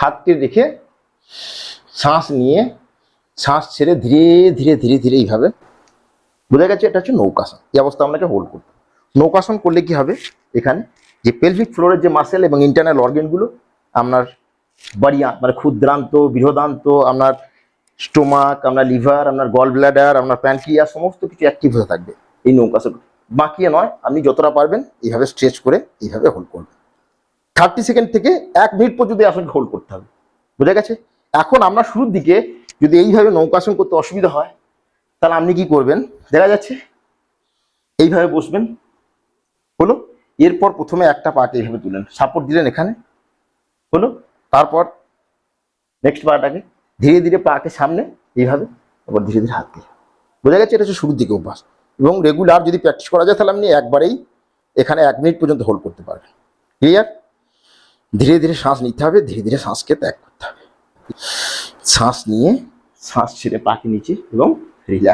হাতটি রেখে শ্বাস নিয়ে শ্বাস ছেড়ে ধীরে ধীরে ধীরে ধীরে এইভাবে, বোঝা গেছে? এটা হচ্ছে নৌকাসন। এই অবস্থা আপনাকে হোল্ড করতে। নৌকাসন করলে কি হবে, এখানে যে পেলভিক ফ্লোরের যে মাসেল এবং ইন্টারনাল অর্গানগুলো, আপনার বাড়িয়া মানে ক্ষুদ্রান্ত, বৃহদান্ত, আপনার স্টোমাক, আপনার লিভার, আপনার গল ব্লাডার, আপনার প্যানক্রিয়াস, সমস্ত কিছু অ্যাক্টিভ হয়ে থাকবে এই নৌকাসন। বাঁকিয়ে নয়, আপনি যতটা পারবেন এইভাবে স্ট্রেচ করে এইভাবে হোল্ড করবেন। 30 সেকেন্ড থেকে 1 মিনিট পর্যন্ত আসলে হোল্ড করতে হবে। বোঝা গেছে? এখন আমরা শুরুর দিকে যদি এইভাবে নৌকাসন করতে অসুবিধা হয়, তাহলে আপনি কি করবেন, দেখা যাচ্ছে এইভাবে বসবেন, হলো। এরপর প্রথমে একটা পাকে এইভাবে তুলেন, সাপোর্ট দিলেন এখানে, হলো। তারপর নেক্সট পাটাকে ধীরে ধীরে পাকে সামনে এইভাবে, আবার ধীরে ধীরে হাত দিয়ে। বোঝা গেছে? এটা হচ্ছে শুরুর দিকে অভ্যাস। এবং রেগুলার যদি প্র্যাকটিস করা যায়, তাহলে আপনি একবারেই এখানে 1 মিনিট পর্যন্ত হোল্ড করতে পারবেন। ক্লিয়ার? ধীরে ধীরে শ্বাস নিতে হবে, ধীরে ধীরে শ্বাসকে ত্যাগ করতে হবে। শ্বাস নিয়ে শ্বাস ছেড়ে পাকে নিচে এবং রিল্যাক্স।